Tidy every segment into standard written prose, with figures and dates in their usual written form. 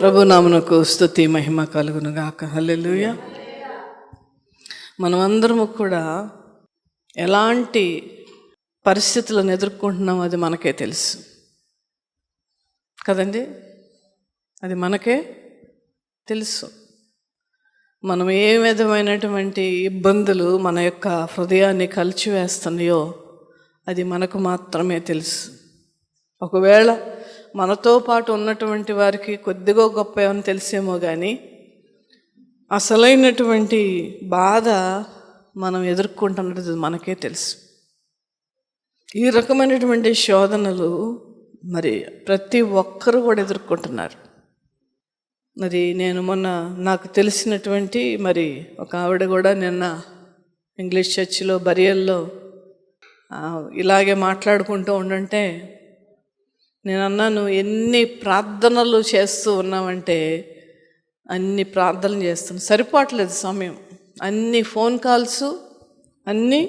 ప్రభు నామమునకు స్తుతి మహిమ కలుగును గాక. హల్లెలూయా. మనమందరము కూడా ఎలాంటి పరిస్థితులను ఎదుర్కొంటున్నామో అది మనకే తెలుసు కదండి. అది మనకే తెలుసు. మనం ఏ విధమైనటువంటి ఇబ్బందులు మన యొక్క హృదయాన్ని కలిచివేస్తున్నాయో అది మనకు మాత్రమే తెలుసు. ఒకవేళ మనతో పాటు ఉన్నటువంటి వారికి కొద్దిగా గొప్ప ఏమని తెలిసేమో కానీ అసలైనటువంటి బాధ మనం ఎదుర్కొంటున్నది మనకే తెలుసు. ఈ రకమైనటువంటి శోధనలు మరి ప్రతి ఒక్కరూ కూడా ఎదుర్కొంటున్నారు. మరి నేను మొన్న నాకు తెలిసినటువంటి మరి ఒక ఆవిడ కూడా నిన్న ఇంగ్లీష్ చర్చిలో బరియల్లో ఇలాగే మాట్లాడుకుంటూ ఉండంటే నేను అన్నాను, ఎన్ని ప్రార్థనలు చేస్తూ ఉన్నామంటే అన్ని ప్రార్థనలు చేస్తున్నాం, సరిపోవట్లేదు సమయం. అన్ని ఫోన్ కాల్స్, అన్నీ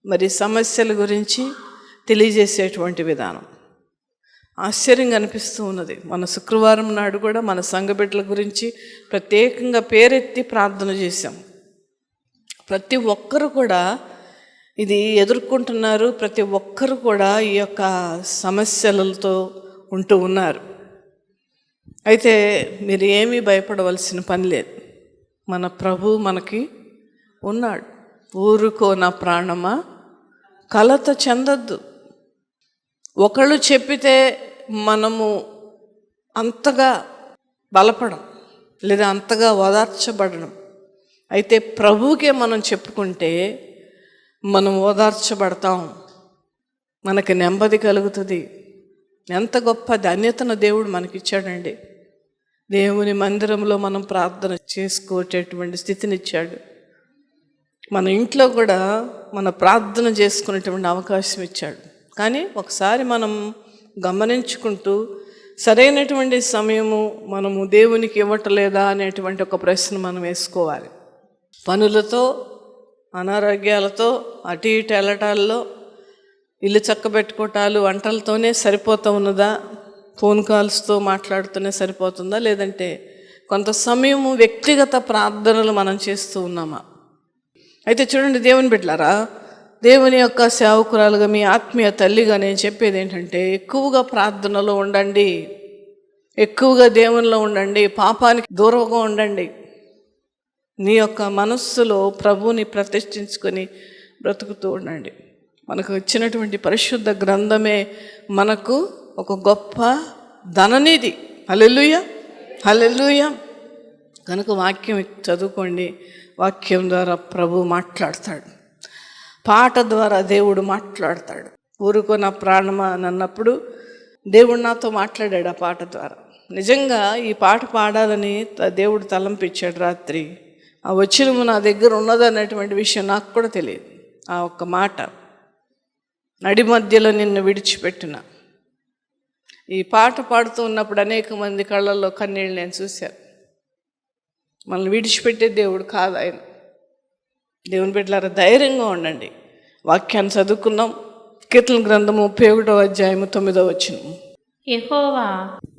మరి సమస్యల గురించి తెలియజేసేటువంటి విధానం ఆశ్చర్యంగా అనిపిస్తూ ఉన్నది. మన శుక్రవారం నాడు కూడా మన సంఘ బిడ్డల గురించి ప్రత్యేకంగా పేరెత్తి ప్రార్థన చేశాం. ప్రతి ఒక్కరు కూడా ఇది ఎదుర్కొంటున్నారు. ప్రతి ఒక్కరు కూడా ఈ యొక్క సమస్యలతో ఉంటూ ఉన్నారు. అయితే మీరు ఏమీ భయపడవలసిన పని లేదు. మన ప్రభు మనకి ఉన్నాడు. ఊరుకో నా ప్రాణమా, కలత చెందొద్దు. ఒకళ్ళు చెప్పితే మనము అంతగా బలపడం లేదా అంతగా ఓదార్చబడడం. అయితే ప్రభువుకే మనం చెప్పుకుంటే మనం ఓదార్చబడతాం, మనకి నెమ్మది కలుగుతుంది. ఎంత గొప్ప ధన్యతను దేవుడు మనకిచ్చాడండి. దేవుని మందిరంలో మనం ప్రార్థన చేసుకోవటటువంటి స్థితినిచ్చాడు. మన ఇంట్లో కూడా మన ప్రార్థన చేసుకునేటువంటి అవకాశం ఇచ్చాడు. కానీ ఒకసారి మనం గమనించుకుంటూ సరైనటువంటి సమయము మనము దేవునికి ఇవ్వటలేదా అనేటువంటి ఒక ప్రశ్న మనం వేసుకోవాలి. పనులతో, అనారోగ్యాలతో, అటు ఇటు వెళ్ళటాల్లో, ఇల్లు చక్కబెట్టుకోవటాలు, వంటలతోనే సరిపోతూ ఉన్నదా? ఫోన్ కాల్స్తో మాట్లాడుతూనే సరిపోతుందా? లేదంటే కొంత సమయము వ్యక్తిగత ప్రార్థనలు మనం చేస్తూ ఉన్నామా? అయితే చూడండి దేవుని బిడ్డలారా, దేవుని యొక్క సేవకురాలుగా, మీ ఆత్మీయ తల్లిగా నేను చెప్పేది ఏంటంటే, ఎక్కువగా ప్రార్థనలో ఉండండి, ఎక్కువగా దేవునిలో ఉండండి, పాపానికి దూరంగా ఉండండి. నీ యొక్క మనస్సులో ప్రభువుని ప్రతిష్ఠించుకొని బ్రతుకుతూ ఉండండి. మనకు ఇచ్చినటువంటి పరిశుద్ధ గ్రంథమే మనకు ఒక గొప్ప ధననిధి. హల్లెలూయా, హల్లెలూయా. కనుక వాక్యం చదువుకోండి. వాక్యం ద్వారా ప్రభు మాట్లాడతాడు, పాట ద్వారా దేవుడు మాట్లాడతాడు. ఊరుకో నా ప్రాణమా అని అన్నప్పుడు దేవుడు నాతో మాట్లాడాడు ఆ పాట ద్వారా. నిజంగా ఈ పాట పాడాలని దేవుడు తలంపించాడు రాత్రి. ఆ వచనము నా దగ్గర ఉన్నదనేటువంటి విషయం నాకు కూడా తెలియదు. ఆ ఒక్క మాట, నడి మధ్యలో నిన్ను విడిచిపెట్టిన. ఈ పాట పాడుతూ ఉన్నప్పుడు అనేక మంది కళ్ళల్లో కన్నీళ్ళు నేను చూశాను. మనల్ని విడిచిపెట్టే దేవుడు కాదు ఆయన. దేవుని బిడ్డలారా, ధైర్యంగా ఉండండి. వాక్యాన్ని చదువుకుందాం. కీర్తన గ్రంథము 31వ అధ్యాయము 9వ వచనం. యెహోవా,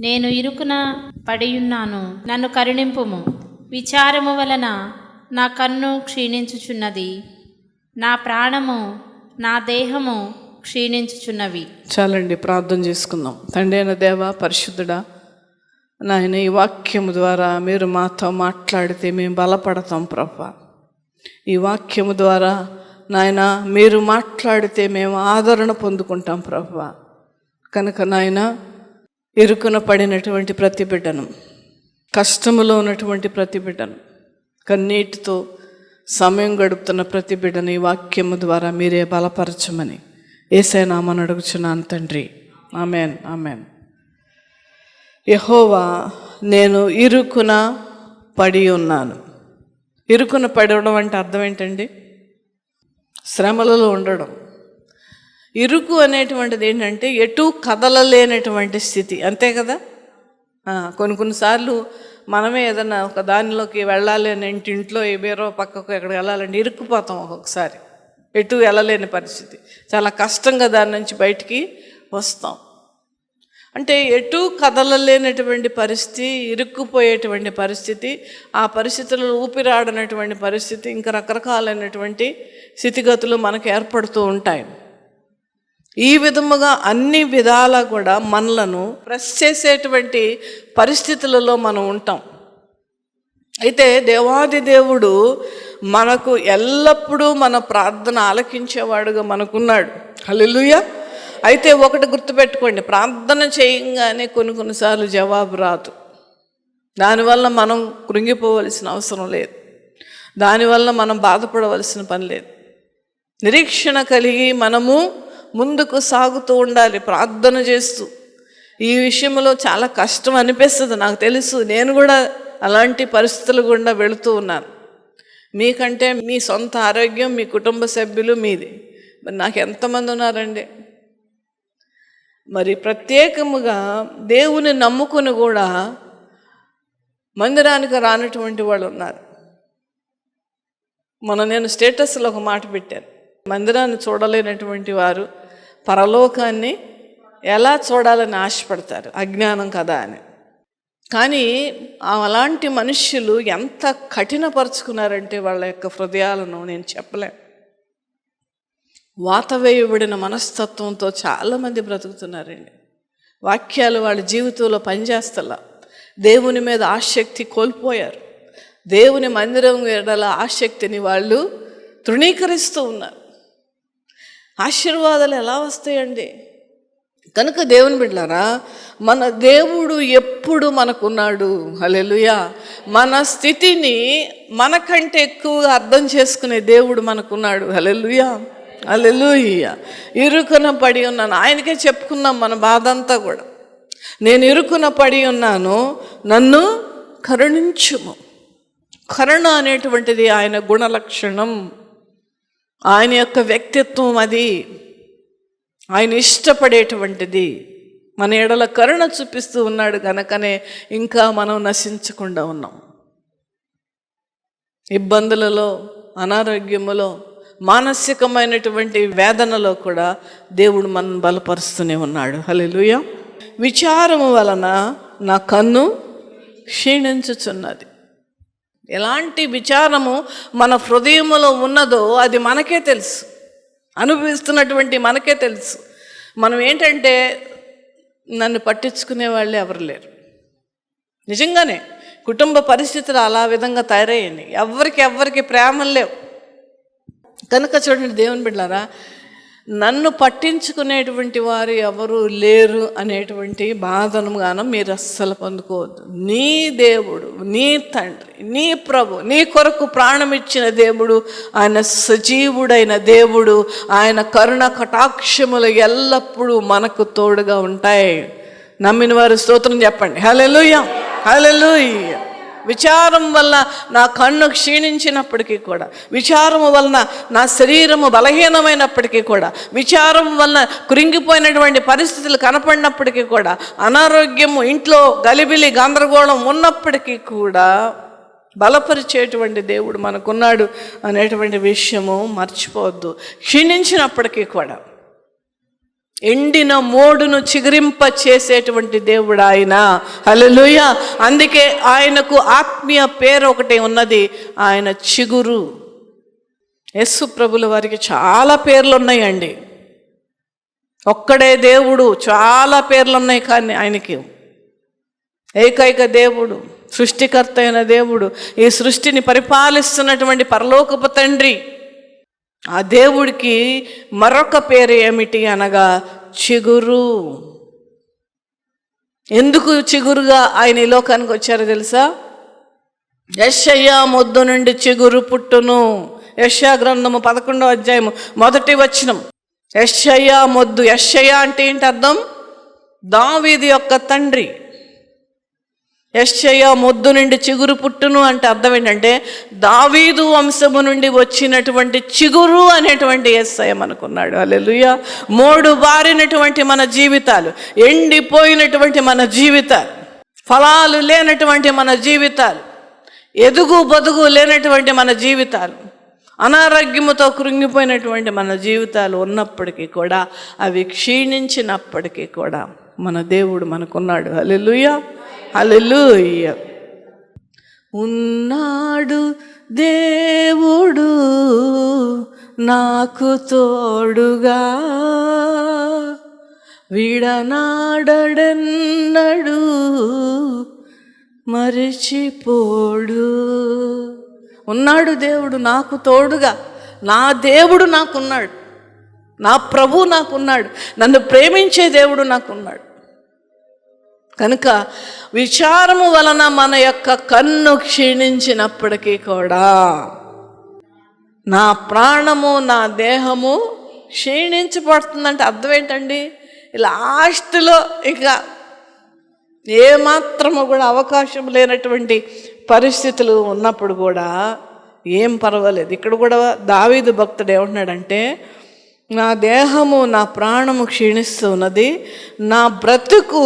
నేను ఇరుకున పడియున్నాను, నన్ను కరుణింపుము. విచారము వలన నా కన్ను క్షీణించుచున్నది, నా ప్రాణము నా దేహము క్షీణించుచున్నవి. చాలండి, ప్రార్థన చేసుకుందాం. తండ్రి అయిన దేవా, పరిశుద్ధుడా, నాయన ఈ వాక్యము ద్వారా మీరు మాతో మాట్లాడితే మేము బలపడతాం ప్రభా. ఈ వాక్యము ద్వారా నాయన మీరు మాట్లాడితే మేము ఆదరణ పొందుకుంటాం ప్రభా. కనుక నాయన, ఇరుకున పడినటువంటి ప్రతి బిడ్డను, కష్టములో ఉన్నటువంటి ప్రతి బిడ్డను, కన్నీటితో సమయం గడుపుతున్న ప్రతి బిడ్డను ఈ వాక్యము ద్వారా మీరే బలపరచమని యేసయ్య నామమున అడుగుచున్నాను తండ్రి. Amen, amen. యెహోవా, నేను ఇరుకున పడి ఉన్నాను. ఇరుకున పడడం అంటే అర్థం ఏంటండి? శ్రమలలో ఉండడం. ఇరుకు అనేటువంటిది ఏంటంటే ఎటు కదలలేనటువంటి స్థితి, అంతే కదా. కొన్నిసార్లు మనమే ఏదన్నా ఒక దానిలోకి వెళ్ళాలి అని ఇంట్లో ఏ బీరో పక్కకు ఎక్కడికి వెళ్ళాలంటే ఇరుక్కుపోతాం. ఒక్కొక్కసారి ఎటు వెళ్ళలేని పరిస్థితి, చాలా కష్టంగా దాని నుంచి బయటికి వస్తాం. అంటే ఎటు కదలలేనటువంటి పరిస్థితి, ఇరుక్కుపోయేటువంటి పరిస్థితి, ఆ పరిస్థితులలో ఊపిరాడనటువంటి పరిస్థితి, ఇంకా రకరకాలైనటువంటి స్థితిగతులు మనకు ఏర్పడుతూ ఉంటాయి. ఈ విధముగా అన్ని విధాలా కూడా మనలను ప్రెస్ చేసేటువంటి పరిస్థితులలో మనం ఉంటాం. అయితే దేవాది దేవుడు మనకు ఎల్లప్పుడూ మన ప్రార్థన ఆలకించేవాడుగా మనకున్నాడు. హల్లెలూయా. అయితే ఒకటి గుర్తుపెట్టుకోండి, ప్రార్థన చేయంగానే కొన్నిసార్లు జవాబు రాదు. దానివల్ల మనం కృంగిపోవలసిన అవసరం లేదు, దానివల్ల మనం బాధపడవలసిన పని లేదు. నిరీక్షణ కలిగి మనము ముందుకు సాగుతూ ఉండాలి ప్రార్థన చేస్తూ. ఈ విషయంలో చాలా కష్టం అనిపిస్తుంది, నాకు తెలుసు. నేను కూడా అలాంటి పరిస్థితులు గుండా వెళుతూ ఉన్నాను. మీకంటే మీ సొంత ఆరోగ్యం, మీ కుటుంబ సభ్యులు మీది. మరి నాకు ఎంతమంది ఉన్నారండి? మరి ప్రత్యేకముగా దేవుని నమ్ముకుని కూడా మందిరానికి రానటువంటి వాళ్ళు ఉన్నారు. నేను స్టేటస్లో ఒక మాట పెట్టాను, మందిరాన్ని చూడలేనటువంటి వారు పరలోకాన్ని ఎలా చూడాలని ఆశపడతారు, అజ్ఞానం కదా అని. కానీ అలాంటి మనుష్యులు ఎంత కఠినపరుచుకున్నారంటే వాళ్ళ యొక్క హృదయాలను నేను చెప్పలేను. వాతవేయబడిన మనస్తత్వంతో చాలామంది బ్రతుకుతున్నారండి. వాక్యాలు వాళ్ళ జీవితంలో పనిచేస్తలా, దేవుని మీద ఆసక్తి కోల్పోయారు. దేవుని మందిరం ఎడల ఆసక్తిని వాళ్ళు తృణీకరిస్తూ ఉన్నారు. ఆశీర్వాదాలు ఎలా వస్తాయండి? కనుక దేవుని బిడ్డలారా, మన దేవుడు ఎప్పుడు మనకున్నాడు. హల్లెలూయా. మన స్థితిని మనకంటే ఎక్కువగా అర్థం చేసుకునే దేవుడు మనకున్నాడు. హల్లెలూయా, హల్లెలూయా. ఇరుకున పడి ఉన్నాను, ఆయనకే చెప్పుకున్నాం మన బాధ అంతా కూడా. నేను ఇరుకున పడి ఉన్నాను, నన్ను కరుణించుము. కరుణ అనేటువంటిది ఆయన గుణలక్షణం, ఆయన యొక్క వ్యక్తిత్వం, అది ఆయన ఇష్టపడేటువంటిది. మన ఎడల కరుణ చూపిస్తూ ఉన్నాడు కనుకనే ఇంకా మనం నశించకుండా ఉన్నాం. ఇబ్బందులలో, అనారోగ్యములో, మానసికమైనటువంటి వేదనలో కూడా దేవుడు మనల్ని బలపరుస్తూనే ఉన్నాడు. హల్లెలూయా. విచారము వలన నా కన్ను క్షీణించుచున్నది. ఎలాంటి విచారము మన హృదయములో ఉన్నదో అది మనకే తెలుసు, అనుభవిస్తున్నటువంటి మనకే తెలుసు. మనం ఏంటంటే నన్ను పట్టించుకునే వాళ్ళు ఎవరు లేరు. నిజంగానే కుటుంబ పరిస్థితులు అలా విధంగా తయారయ్యాయి. ఎవరికి ప్రేమలు లేవు. కనుక చూడండి దేవుని బిడ్డలారా, నన్ను పట్టించుకునేటువంటి వారు ఎవరు లేరు అనేటువంటి బాధను గానం మీరు అస్సలు పొందుకోవద్దు. నీ దేవుడు, నీ తండ్రి, నీ ప్రభు, నీ కొరకు ప్రాణం ఇచ్చిన దేవుడు, ఆయన సజీవుడైన దేవుడు, ఆయన కరుణ కటాక్షములు ఎల్లప్పుడూ మనకు తోడుగా ఉంటాయి. నమ్మిన వారు స్తోత్రం చెప్పండి. హల్లెలూయా, హల్లెలూయా. విచారం వల్ల నా కన్ను క్షీణించినప్పటికీ కూడా, విచారము వలన నా శరీరము బలహీనమైనప్పటికీ కూడా, విచారం వలన కృంగిపోయినటువంటి పరిస్థితులు కనపడినప్పటికీ కూడా, అనారోగ్యము, ఇంట్లో గలిబిలి గందరగోళం ఉన్నప్పటికీ కూడా బలపరిచేటువంటి దేవుడు మనకున్నాడు అనేటువంటి విషయము మర్చిపోవద్దు. క్షీణించినప్పటికీ కూడా ఎండిన మోడును చిగురింప చేసేటువంటి దేవుడు ఆయన. హల్లెలూయా. అందుకే ఆయనకు ఆత్మీయ పేరు ఒకటి ఉన్నది, ఆయన చిగురు. యేసు ప్రభుల వారికి చాలా పేర్లు ఉన్నాయండి. ఒక్కడే దేవుడు, చాలా పేర్లు ఉన్నాయి. కానీ ఆయనకి ఏకైక దేవుడు, సృష్టికర్త అయిన దేవుడు, ఈ సృష్టిని పరిపాలిస్తున్నటువంటి పరలోకపు తండ్రి. ఆ దేవుడికి మరొక పేరు ఏమిటి అనగా చిగురు. ఎందుకు చిగురుగా ఆయన ఈ లోకానికి వచ్చారో తెలుసా? యెషయా మొద్దు నుండి చిగురు పుట్టును. యెషయా గ్రంథము 11వ అధ్యాయము 1వ వచనం. యెషయా మొద్దు. యెషయా అంటే ఏంటి అర్థం? దావీదు యొక్క తండ్రి. యెషయా మొద్దు నుండి చిగురు పుట్టును అంటే అర్థం ఏంటంటే దావీదు వంశము నుండి వచ్చినటువంటి చిగురు అనేటువంటి యేసయ్య మనకున్నాడు. హల్లెలూయా. మోడు బారినటువంటి మన జీవితాలు, ఎండిపోయినటువంటి మన జీవితాలు, ఫలాలు లేనటువంటి మన జీవితాలు, ఎదుగు బదుగు లేనటువంటి మన జీవితాలు, అనారోగ్యముతో కృంగిపోయినటువంటి మన జీవితాలు ఉన్నప్పటికీ కూడా, అవి క్షీణించినప్పటికీ కూడా మన దేవుడు మనకున్నాడు. హల్లెలూయా, హల్లెలూయా. ఉన్నాడు దేవుడు నాకు తోడుగా, విడనాడెన్నడు మరిచిపోడు. ఉన్నాడు దేవుడు నాకు తోడుగా. నా దేవుడు నాకున్నాడు, నా ప్రభు నాకున్నాడు, నన్ను ప్రేమించే దేవుడు నాకున్నాడు. కనుక విచారము వలన మన యొక్క కన్ను క్షీణించినప్పటికీ కూడా నా ప్రాణము నా దేహము క్షీణించబడుతుందంటే అర్థం ఏంటండి? లాస్ట్లో ఇక ఏమాత్రము కూడా అవకాశం లేనటువంటి పరిస్థితులు ఉన్నప్పుడు కూడా ఏం పర్వాలేదు. ఇక్కడ కూడా దావీదు భక్తుడు ఏమంటున్నాడంటే, నా దేహము నా ప్రాణము క్షీణిస్తూ ఉన్నది, నా బ్రతుకు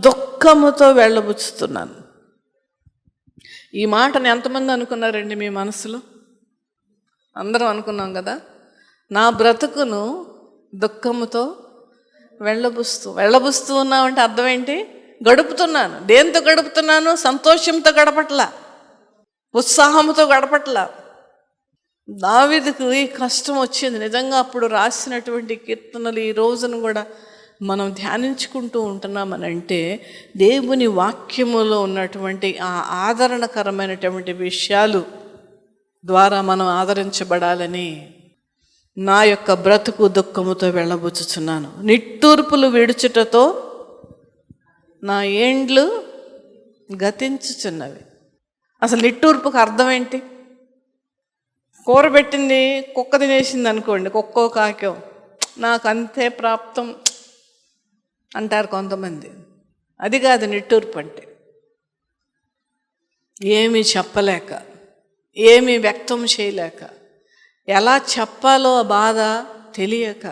దుఃఖముతో వెళ్ళబుచ్చుతున్నాను. ఈ మాటను ఎంతమంది అనుకున్నారండి మీ మనసులో? అందరం అనుకున్నాం కదా. నా బ్రతుకును దుఃఖముతో వెళ్ళబుస్తూ ఉన్నామంటే అర్థం ఏంటి? గడుపుతున్నాను. దేంతో గడుపుతున్నాను? సంతోషంతో గడపట్లా, ఉత్సాహంతో గడపట్లా. దావీదుకు ఈ కష్టం వచ్చింది. నిజంగా అప్పుడు రాసినటువంటి కీర్తనలు ఈ రోజును కూడా మనం ధ్యానించుకుంటూ ఉంటున్నామనంటే దేవుని వాక్యములో ఉన్నటువంటి ఆ ఆదరణకరమైనటువంటి విషయాలు ద్వారా మనం ఆదరించబడాలని. నా యొక్క బ్రతుకు దుఃఖముతో వెళ్ళబుచ్చుచున్నాను, నిట్టూర్పులు విడుచుటతో నా ఏండ్లు గతించుచున్నవి. అసలు నిట్టూర్పుకు అర్థం ఏంటి? కూర పెట్టింది కుక్క తినేసింది అనుకోండి, కుక్కో కాకో, నాకు అంతే ప్రాప్తం అంటారు కొంతమంది. అది కాదు నిట్టూర్పు అంటే. ఏమీ చెప్పలేక, ఏమీ వ్యక్తం చేయలేక, ఎలా చెప్పాలో ఆ బాధ తెలియక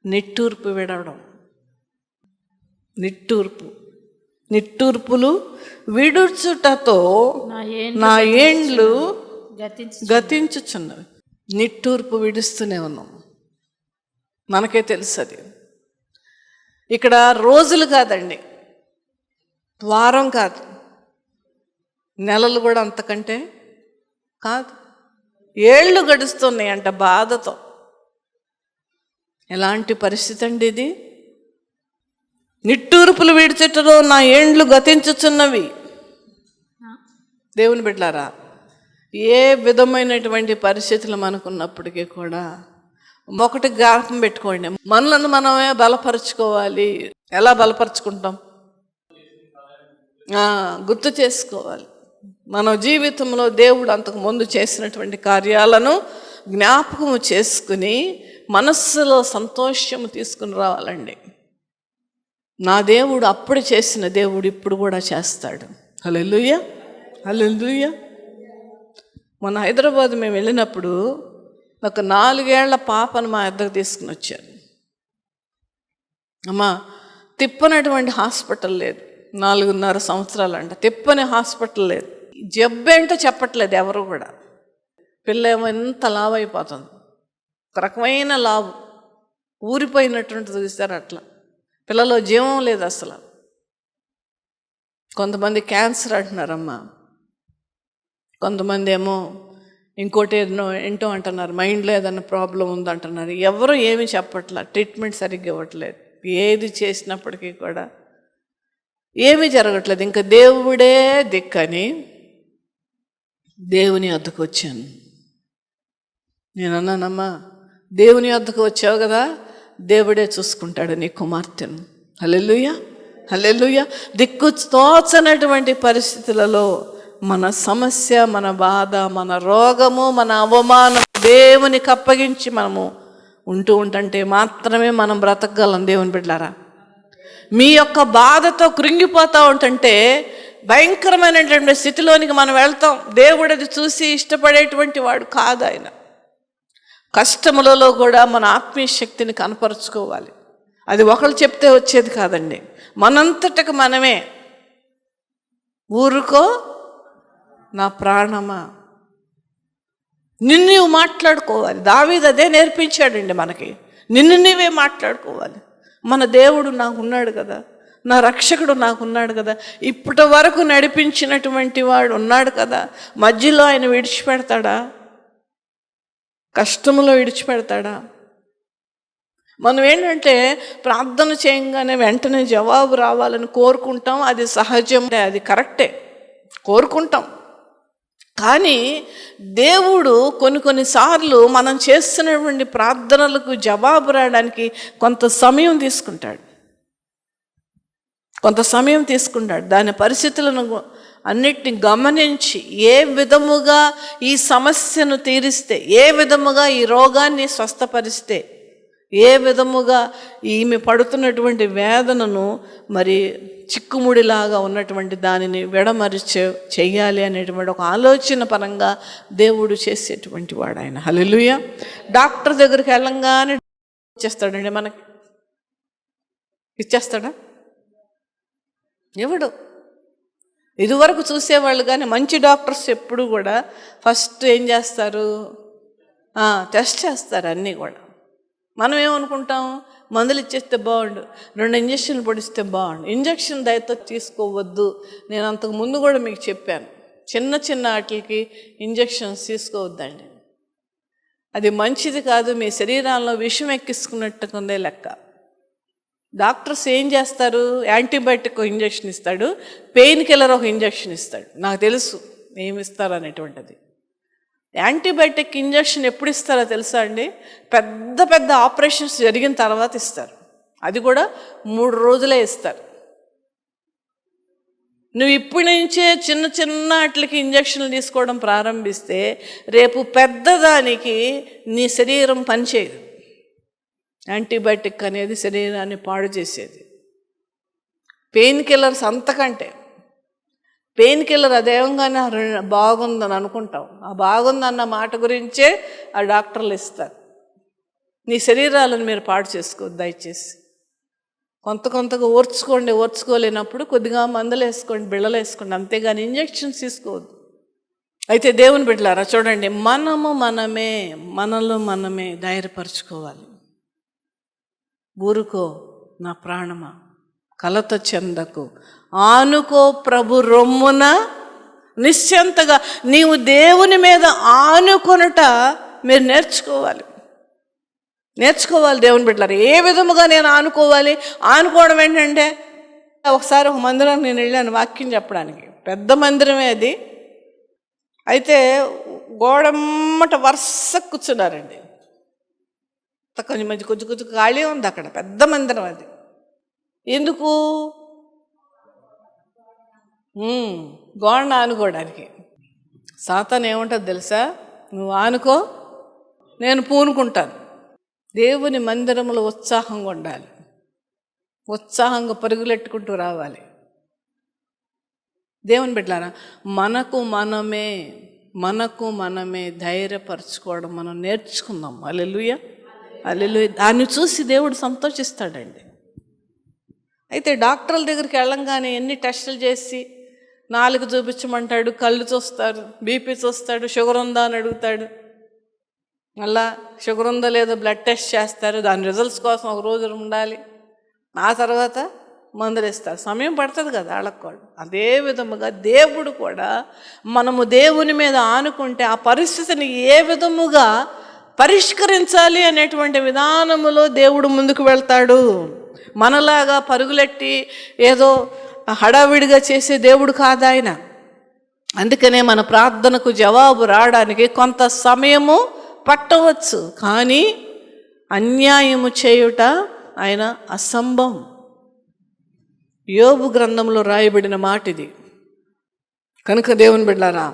నిట్టూర్పు విడవడం. నిట్టూర్పులు విడుచుటతో నా ఏండ్లు గతించుచున్నవి. నిట్టూర్పు విడుస్తూనే ఉన్నాం, మనకే తెలుసు అది. ఇక్కడ రోజులు కాదండి, వారం కాదు, నెలలు కూడా అంతకంటే కాదు, ఏళ్ళు గడుస్తున్నాయి అంట బాధతో. ఎలాంటి పరిస్థితి అండి ఇది? నిట్టూర్పులు విడిచెట్టులో నా ఏండ్లు గతించుచున్నవి. దేవుని బిడ్డలారా, ఏ విధమైనటువంటి పరిస్థితులు మనకున్నప్పటికీ కూడా ఒకటి జ్ఞాపకం పెట్టుకోండి, మనలను మనమే బలపరుచుకోవాలి. ఎలా బలపరుచుకుంటాం? గుర్తు చేసుకోవాలి. మన జీవితంలో దేవుడు అంతకు ముందు చేసినటువంటి కార్యాలను జ్ఞాపకము చేసుకుని మనస్సులో సంతోషము తీసుకుని రావాలండి. నా దేవుడు అప్పుడు చేసిన దేవుడు ఇప్పుడు కూడా చేస్తాడు. హల్లెలూయా, హల్లెలూయా. మన హైదరాబాద్ మేము వెళ్ళినప్పుడు ఒక 4 ఏళ్ల పాపను మా ఇద్దరు తీసుకుని వచ్చారు. అమ్మా, తిప్పనటువంటి హాస్పిటల్ లేదు, 4.5 సంవత్సరాలు అంట, తిప్పని హాస్పిటల్ లేదు. జబ్బేంటో చెప్పట్లేదు ఎవరు కూడా. పిల్ల ఏమో ఎంత లావు అయిపోతుంది, ఒక రకమైన లావు, ఊరిపోయినటువంటి చూస్తారు. అట్లా పిల్లలో జీవం లేదు అసలు. కొంతమంది క్యాన్సర్ అంటున్నారమ్మా, కొంతమంది ఏమో ఇంకోటి ఏంటో అంటున్నారు, మైండ్లో ఏదన్నా ప్రాబ్లం ఉందంటున్నారు. ఎవరు ఏమీ చెప్పట్లా, ట్రీట్మెంట్ సరిగ్గా ఇవ్వట్లేదు. ఏది చేసినప్పటికీ కూడా ఏమీ జరగట్లేదు. ఇంకా దేవుడే దిక్కని దేవుని వద్దకు వచ్చాను. నేను అన్నానమ్మా, దేవుని వద్దకు వచ్చావు కదా, దేవుడే చూసుకుంటాడు నీ కుమార్తెను. హల్లెలూయా, హల్లెలూయా. దిక్కు తోచనటువంటి పరిస్థితులలో మన సమస్య, మన బాధ, మన రోగము, మన అవమానం దేవునికి అప్పగించి మనము ఉంటుంటే మాత్రమే మనం బ్రతకగలం. దేవుని బిడ్డలారా, మీ యొక్క బాధతో కృంగిపోతూ ఉంటుంటే భయంకరమైనటువంటి స్థితిలోనికి మనం వెళ్తాం. దేవుడు అది చూసి ఇష్టపడేటువంటి వాడు కాదు ఆయన. కష్టములలో కూడా మన ఆత్మీయ శక్తిని కనపరుచుకోవాలి. అది ఒకళ్ళు చెప్తే వచ్చేది కాదండి, మనంతటకు మనమే. ఊరుకో నా ప్రాణమా, నిన్ను నువ్వు మాట్లాడుకోవాలి. దావీదు అదే నేర్పించాడండి మనకి, నిన్ను నీవే మాట్లాడుకోవాలి. మన దేవుడు నాకు ఉన్నాడు కదా, నా రక్షకుడు నాకున్నాడు కదా, ఇప్పటి వరకు నడిపించినటువంటి వాడు ఉన్నాడు కదా, మధ్యలో ఆయన విడిచిపెడతాడా? కష్టంలో విడిచిపెడతాడా? మనం ఏంటంటే ప్రార్థన చేయంగానే వెంటనే జవాబు రావాలని కోరుకుంటాం. అది సహజం, అది కరెక్టే, కోరుకుంటాం. కానీ దేవుడు కొన్నిసార్లు మనం చేస్తున్నటువంటి ప్రార్థనలకు జవాబు రావడానికి కొంత సమయం తీసుకుంటాడు. దాని పరిస్థితులను అన్నిటిని గమనించి ఏ విధముగా ఈ సమస్యను తీరిస్తే, ఏ విధముగా ఈ రోగాన్ని స్వస్థపరిస్తే, ఏ విధముగా ఈమె పడుతున్నటువంటి వేదనను మరి చిక్కుముడిలాగా ఉన్నటువంటి దానిని చెయ్యాలి అనేటువంటి ఒక ఆలోచన పరంగా దేవుడు చేసేటువంటి వాడు ఆయన. హల్లెలూయా. డాక్టర్ దగ్గరికి వెళ్ళంగానే ఇచ్చేస్తాడండి, మనకి ఇచ్చేస్తాడా? ఎవడు? ఇదివరకు చూసేవాళ్ళు కానీ మంచి డాక్టర్స్ ఎప్పుడు కూడా ఫస్ట్ ఏం చేస్తారు? టెస్ట్ చేస్తారు అన్నీ కూడా. మనం ఏమనుకుంటాం? మందులు ఇచ్చేస్తే బాగుండు, 2 ఇంజక్షన్లు పొడిస్తే బాగుండు. ఇంజక్షన్ దయతో తీసుకోవద్దు. నేను అంతకు ముందు కూడా మీకు చెప్పాను, చిన్న వాటికి ఇంజక్షన్స్ తీసుకోవద్దండి. అది మంచిది కాదు, మీ శరీరాల్లో విషం ఎక్కించుకున్నట్టుకుందే లెక్క. డాక్టర్స్ ఏం చేస్తారు? యాంటీబయాటిక్ ఒక ఇంజక్షన్ ఇస్తాడు, పెయిన్ కిల్లర్ ఒక ఇంజక్షన్ ఇస్తాడు. నాకు తెలుసు ఏమి ఇస్తారు అనేటువంటిది. యాంటీబయాటిక్ ఇంజక్షన్ ఎప్పుడు ఇస్తారో తెలుసా అండి? పెద్ద ఆపరేషన్స్ జరిగిన తర్వాత ఇస్తారు. అది కూడా 3 రోజులే ఇస్తారు. నువ్వు ఇప్పటి నుంచే చిన్న వాటికి ఇంజక్షన్లు తీసుకోవడం ప్రారంభిస్తే రేపు పెద్దదానికి నీ శరీరం పనిచేయదు. యాంటీబయాటిక్ అనేది శరీరాన్ని పాడు చేసేది. పెయిన్ కిల్లర్స్ అంతకంటే. పెయిన్ కిల్లర్ అదేవంగానే బాగుందని అనుకుంటాం. ఆ బాగుందన్న మాట గురించే ఆ డాక్టర్లు ఇస్తారు. నీ శరీరాలను మీరు పాడు చేసుకోవద్దు దయచేసి. కొంతగా ఓర్చుకోలేనప్పుడు కొద్దిగా మందులు వేసుకోండి, బిళ్ళలు వేసుకోండి, అంతేగాని ఇంజక్షన్స్ తీసుకోవద్దు. అయితే దేవుని బిడ్డలారా చూడండి, మనలో మనమే ధైర్యపరచుకోవాలి. ఊరుకో నా ప్రాణమా, కలత చెందకు, ఆనుకో ప్రభు రొమ్మున నిశ్చంతగా. నీవు దేవుని మీద ఆనుకొనుట మీరు నేర్చుకోవాలి. దేవుని బిడ్డలారా. ఏ విధముగా నేను ఆనుకోవాలి? ఆనుకోవడం ఏంటంటే, ఒకసారి ఒక మందిరానికి నేను వెళ్ళాను వాక్యం చెప్పడానికి. పెద్ద మందిరమే అది. అయితే గోడమ్మట వరుస కూర్చున్నారండి. కొంచెం ఖాళీ ఉంది అక్కడ. పెద్ద మందిరం అది. ఎందుకు? గోడను ఆనుకోవడానికి. సాతాను ఏముంటుంది తెలుసా? నువ్వు ఆనుకో, నేను పూనుకుంటాను. దేవుని మందిరంలో ఉత్సాహంగా ఉండాలి, ఉత్సాహంగా పరుగులెట్టుకుంటూ రావాలి. దేవుని బిడ్డలారా, మనకు మనమే ధైర్యపరచుకోవడం మనం నేర్చుకుందాం. హల్లెలూయా. దాన్ని చూసి దేవుడు సంతోషిస్తాడండి. అయితే డాక్టర్ల దగ్గరికి వెళ్ళంగానే ఎన్ని టెస్టులు చేసి, నాలుక చూపించమంటాడు, కళ్ళు చూస్తారు, బీపీ చూస్తాడు, షుగర్ ఉందా అని అడుగుతాడు. మళ్ళా షుగర్ ఉందో లేదో బ్లడ్ టెస్ట్ చేస్తారు. దాని రిజల్ట్స్ కోసం ఒక రోజు ఉండాలి. ఆ తర్వాత మందులు ఇస్తారు. సమయం పడుతుంది కదా వాళ్ళకు కూడా. అదే విధముగా దేవుడు కూడా మనము దేవుని మీద ఆనుకుంటే ఆ పరిస్థితిని ఏ విధముగా పరిష్కరించాలి అనేటువంటి విధానములో దేవుడు ముందుకు వెళ్తాడు. మనలాగా పరుగులెట్టి ఏదో హడావిడిగా చేసే దేవుడు కాదు ఆయన. అందుకనే మన ప్రార్థనకు జవాబు రావడానికి కొంత సమయము పట్టవచ్చు, కానీ అన్యాయము చేయుట ఆయన అసంభవం. యోబు గ్రంథంలో రాయబడిన మాట ఇది. కనుక దేవుని బిడ్డలారా,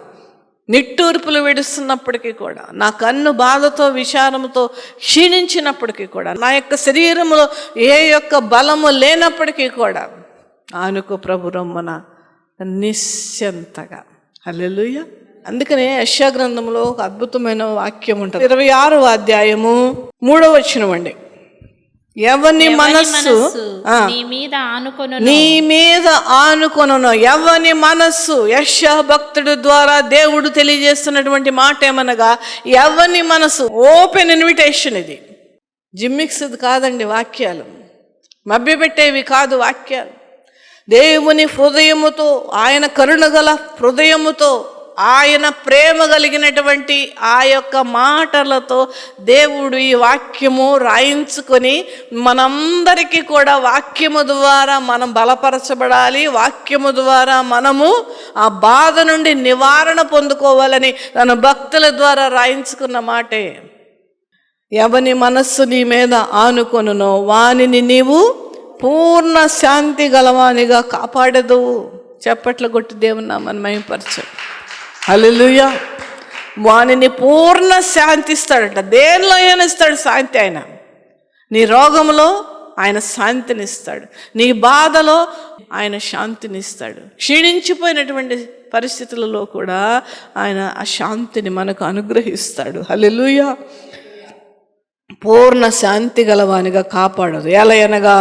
నిట్టూర్పులు విడుస్తున్నప్పటికీ కూడా, నా కన్ను బాధతో విచారముతో క్షీణించినప్పటికీ కూడా, నా యొక్క శరీరంలో ఏ యొక్క బలము లేనప్పటికీ కూడా ఆనుకో ప్రభు రొమ్మున నిశ్చంతగా. హల్లెలూయా. అందుకనే యెషయా గ్రంథంలో ఒక అద్భుతమైన వాక్యం ఉంటుంది. 26వ అధ్యాయము 3వ వచనం అండి. ఎవని మనస్సు నీ మీద ఆనుకొనును. ఎవని మనస్సు. యెషయా భక్తుడు ద్వారా దేవుడు తెలియజేస్తున్నటువంటి మాట ఏమనగా, ఎవని మనసు. ఓపెన్ ఇన్విటేషన్ ఇది. జిమ్మిక్స్ కాదండి వాక్యాలు. మభ్యపెట్టేవి కాదు వాక్యాలు. దేవుని హృదయముతో, ఆయన కరుణగల హృదయముతో, ఆయన ప్రేమ కలిగినటువంటి ఆ యొక్క మాటలతో దేవుడు ఈ వాక్యము రాయించుకొని మనందరికీ కూడా వాక్యము ద్వారా మనం బలపరచబడాలి, వాక్యము ద్వారా మనము ఆ బాధ నుండి నివారణ పొందుకోవాలని తన భక్తుల ద్వారా రాయించుకున్న మాటే. ఎవని మనస్సు నీ మీద ఆనుకొనునో వానిని నీవు పూర్ణ శాంతి గలవానిగా కాపాడదువు. చప్పట్లు కొట్టి దేవుని నామమును మహిమపరచు. హల్లెలూయా. వానిని పూర్ణ శాంతి ఇస్తాడట. దేనిలో అయినా ఇస్తాడు శాంతి. ఆయన నీ రోగంలో ఆయన శాంతినిస్తాడు, నీ బాధలో ఆయన శాంతినిస్తాడు. క్షీణించిపోయినటువంటి పరిస్థితులలో కూడా ఆయన ఆ శాంతిని మనకు అనుగ్రహిస్తాడు. హల్లెలూయా. పూర్ణ శాంతి గలవానిగా కాపాడదు. ఎలయనగా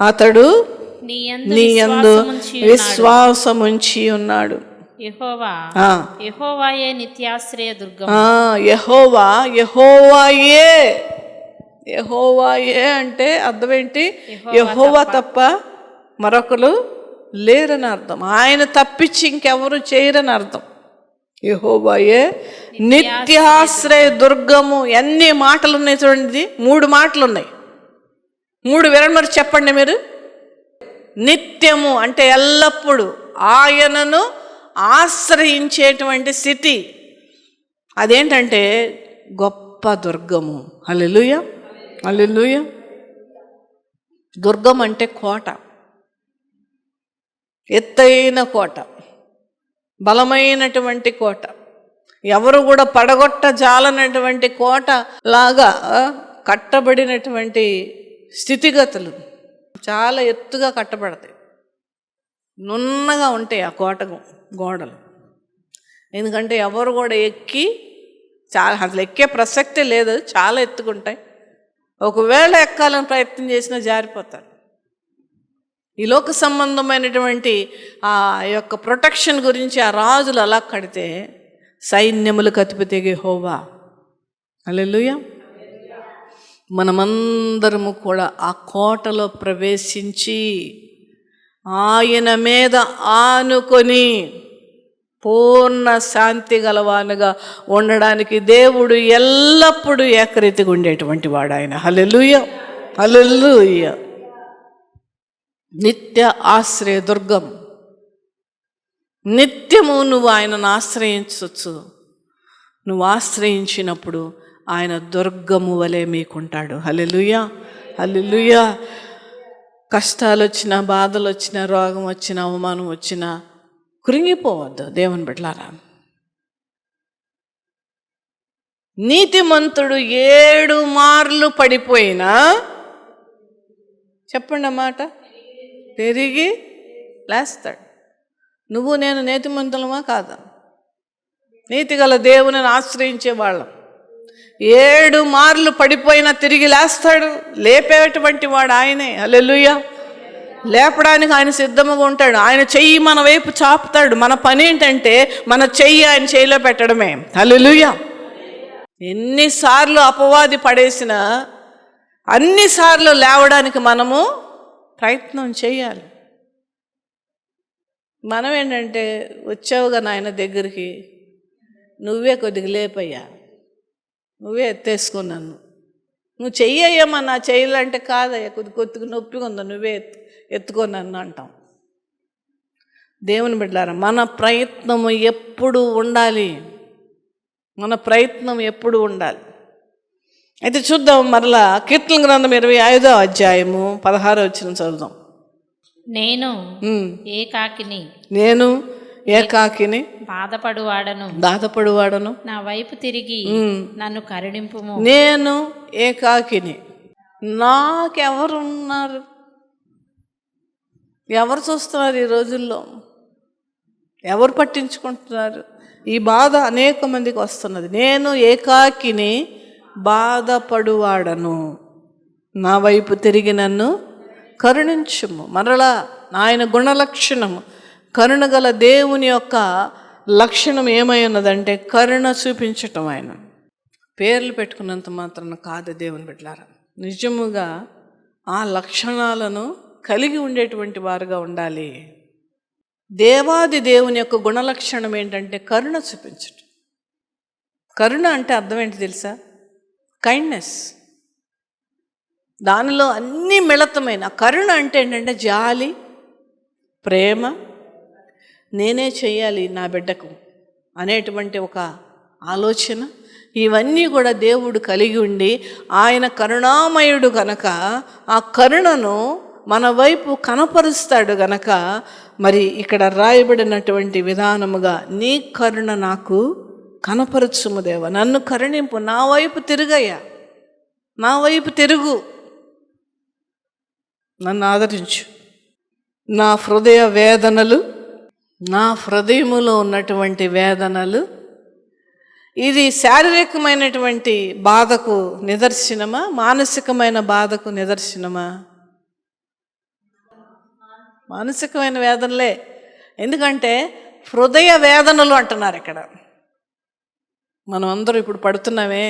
అతడు నీ యందు విశ్వాసముంచి ఉన్నాడు. యెహోవాయే నిత్యాశ్రయ దుర్గం. యెహోవాయే అంటే అర్థం ఏంటి? యెహోవా తప్ప మరొకరు లేరని అర్థం. ఆయన తప్పించి ఇంకెవరు చేయరని అర్థం. యెహోవాయే నిత్యాశ్రయ దుర్గము. ఎన్ని మాటలు ఉన్నాయి చూడండి, 3 మాటలు ఉన్నాయి. 3 విరమరి చెప్పండి మీరు. నిత్యము అంటే ఎల్లప్పుడూ ఆయనను ఆశ్రయించేటువంటి స్థితి. అదేంటంటే గొప్ప దుర్గము. హల్లెలూయా, హల్లెలూయా. దుర్గం అంటే కోట, ఎత్తైన కోట, బలమైనటువంటి కోట, ఎవరు కూడా పడగొట్ట జాలనటువంటి కోట లాగా కట్టబడినటువంటి స్థితిగతులు. చాలా ఎత్తుగా కట్టబడతాయి, నున్నగా ఉంటాయి ఆ కోట గోడలు. ఎందుకంటే ఎవరు కూడా ఎక్కి అసలు ఎక్కే ప్రసక్తే లేదు, చాలా ఎత్తుకుంటాయి. ఒకవేళ ఎక్కాలని ప్రయత్నం చేసినా జారిపోతారు. ఈ లోక సంబంధమైనటువంటి ఆ యొక్క ప్రొటెక్షన్ గురించి ఆ రాజులు అలా కడితే సైన్యములకు అధిపతి యెహోవా. హల్లెలూయా. మనమందరము కూడా ఆ కోటలో ప్రవేశించి ఆయన మీద ఆనుకొని పూర్ణ శాంతి గలవానుగా ఉండడానికి దేవుడు ఎల్లప్పుడూ ఏకరీతిగా ఉండేటువంటి వాడు ఆయన. హల్లెలూయా, హల్లెలూయా. నిత్య ఆశ్రయ దుర్గం. నిత్యము నువ్వు ఆయనను ఆశ్రయించవచ్చు. నువ్వు ఆశ్రయించినప్పుడు ఆయన దుర్గము వలె మీకుంటాడు. హల్లెలూయా, హల్లెలూయా. కష్టాలు వచ్చినా, బాధలు వచ్చినా, రోగం వచ్చినా, అవమానం వచ్చినా కృంగిపోవద్దు దేవుని బిడ్డలారా. నీతిమంతుడు 7 మార్లు పడిపోయినా, చెప్పండి అన్నమాట, తిరిగి లేస్తాడు. నువ్వు నేను నీతిమంతులమా కాదా? నీతిగల దేవుని ఆశ్రయించే వాళ్ళం. 7 మార్లు పడిపోయినా తిరిగి లేస్తాడు. లేపేటువంటి వాడు ఆయనే. హల్లెలూయా. లేపడానికి ఆయన సిద్ధంగా ఉంటాడు. ఆయన చెయ్యి మన వైపు చాపుతాడు. మన పని ఏంటంటే మన చెయ్యి ఆయన చెయ్యిలో పెట్టడమే. హల్లెలూయా. ఎన్నిసార్లు అపవాది పడేసినా అన్నిసార్లు లేవడానికి మనము ప్రయత్నం చేయాలి. మనం ఏంటంటే వచ్చావుగా నాయన దగ్గరికి, నువ్వే కొద్దిగా లేపయ్యా, నువ్వే ఎత్తేసుకున్నాను, నువ్వు చెయ్యమ్మా నా చెయ్యాలంటే కాదయ్యా, కొద్దిగా నొప్పిగా ఉందా, నువ్వే ఎత్తుకోనన్ను అంటాం. దేవుని బిడ్డలారా, మన ప్రయత్నము ఎప్పుడు ఉండాలి. మన ప్రయత్నం ఎప్పుడు ఉండాలి. అయితే చూద్దాం మరలా కీర్తన గ్రంథం 25వ అధ్యాయము 16వ వచనం చదువుదాం. నేను ఏకాకిని బాధపడువాడను నా వైపు తిరిగి నన్ను కరుణింపుము. నేను ఏకాకిని, నాకెవరున్నారు? ఎవరు చూస్తున్నారు ఈ రోజుల్లో? ఎవరు పట్టించుకుంటున్నారు? ఈ బాధ అనేక మందికి వస్తున్నది. నేను ఏకాకిని బాధపడువాడను, నా వైపు తిరిగి నన్ను కరుణించుము. మరలా ఆయన గుణలక్షణము, కరుణగల దేవుని యొక్క లక్షణం ఏమై ఉన్నదంటే కరుణ చూపించటం. ఆయన పేర్లు పెట్టుకున్నంత మాత్రాన కాదు దేవుని బిడ్డలారా. నిజముగా ఆ లక్షణాలను కలిగి ఉండేటువంటి వారుగా ఉండాలి. దేవాది దేవుని యొక్క గుణలక్షణం ఏంటంటే కరుణ చూపించడం. కరుణ అంటే అర్థం ఏంటి తెలుసా? కైండ్నెస్. దానిలో అన్నీ మిళితమైన కరుణ అంటే ఏంటంటే జాలి, ప్రేమ, నేనే చెయ్యాలి నా బిడ్డకు అనేటువంటి ఒక ఆలోచన, ఇవన్నీ కూడా దేవుడు కలిగి ఉండి ఆయన కరుణామయుడు గనక ఆ కరుణను మన వైపు కనపరుస్తాడు గనక మరి ఇక్కడ రాయబడినటువంటి విధానముగా నీ కరుణ నాకు కనపరచుము దేవా, నన్ను కరుణింపు, నా వైపు తిరుగయ్యా, నా వైపు తిరుగు, నన్ను ఆదరించు. నా హృదయ వేదనలు, నా హృదయములో ఉన్నటువంటి వేదనలు, ఇది శారీరకమైనటువంటి బాధకు నిదర్శనమా, మానసికమైన బాధకు నిదర్శనమా? మానసికమైన వేదనలే. ఎందుకంటే హృదయ వేదనలు అంటున్నారు ఇక్కడ. మనం అందరూ ఇప్పుడు పడుతున్నామే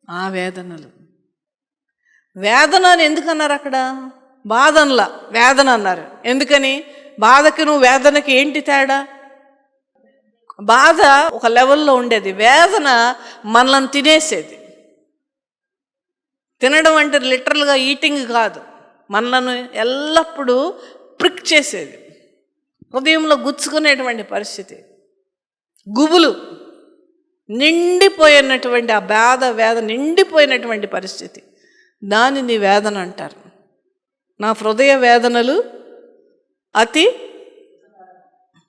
ఆ వేదనలు. వేదన అని ఎందుకన్నారు అక్కడ? బాధనలా వేదన అన్నారు. ఎందుకని? బాధకి నువ్వు వేదనకి ఏంటి తేడా? బాధ ఒక లెవెల్లో ఉండేది, వేదన మనల్ని తినేసేది. తినడం అంటే లిటరల్గా ఈటింగ్ కాదు, మనలను ఎల్లప్పుడూ ప్రిక్ చేసేది, హృదయంలో గుచ్చుకునేటువంటి పరిస్థితి, గుబులు నిండిపోయినటువంటి ఆ బాధ వేదన నిండిపోయినటువంటి పరిస్థితి, దానిని వేదన అంటారు. నా హృదయ వేదనలు అతి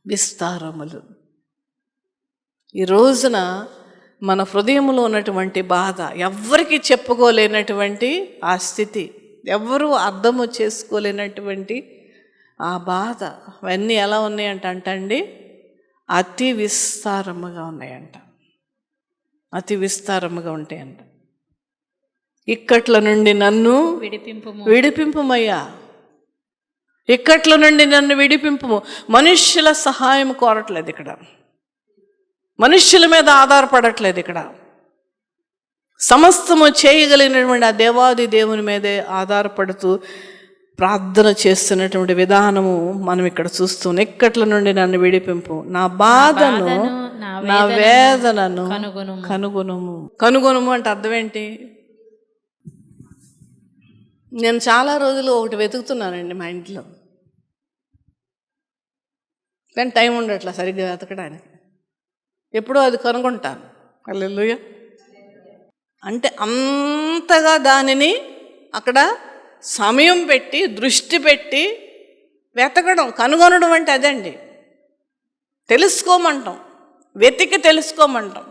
విస్తారములు. ఈ రోజున మన హృదయంలో ఉన్నటువంటి బాధ, ఎవ్వరికి చెప్పుకోలేనటువంటి ఆ స్థితి, ఎవ్వరూ అర్థము చేసుకోలేనటువంటి ఆ బాధ, అవన్నీ ఎలా ఉన్నాయంట అంటండి? అతి విస్తారముగా ఉన్నాయంట. అతి విస్తారముగా ఉంటాయంట. ఇక్కట్ల నుండి నన్ను విడిపింపుమయ్యా, ఇక్కట్ల నుండి నన్ను విడిపింపుము. మనుష్యుల సహాయం కోరట్లేదు ఇక్కడ, మనుష్యుల మీద ఆధారపడట్లేదు ఇక్కడ, సమస్తము చేయగలిగినటువంటి ఆ దేవాది దేవుని మీదే ఆధారపడుతూ ప్రార్థన చేస్తున్నటువంటి విధానము మనం ఇక్కడ చూస్తున్నాం. ఇక్కట్ల నుండి నన్ను విడిపింపు, నా బాధను నా వేదనను కనుగొనుము. కనుగొనుము అంటే అర్థం ఏంటి? నేను చాలా రోజులు ఒకటి వెతుకుతున్నానండి మా ఇంట్లో, కానీ టైం ఉండట్లా సరిగ్గా వెతకడానికి. ఎప్పుడో అది కనుగొంటాను. హల్లెలూయా. అంటే అంతగా దానిని అక్కడ సమయం పెట్టి దృష్టి పెట్టి వెతకడం, కనుగొనడం అంటే అదండి. తెలుసుకోమంటాం, వెతికి తెలుసుకోమంటాం.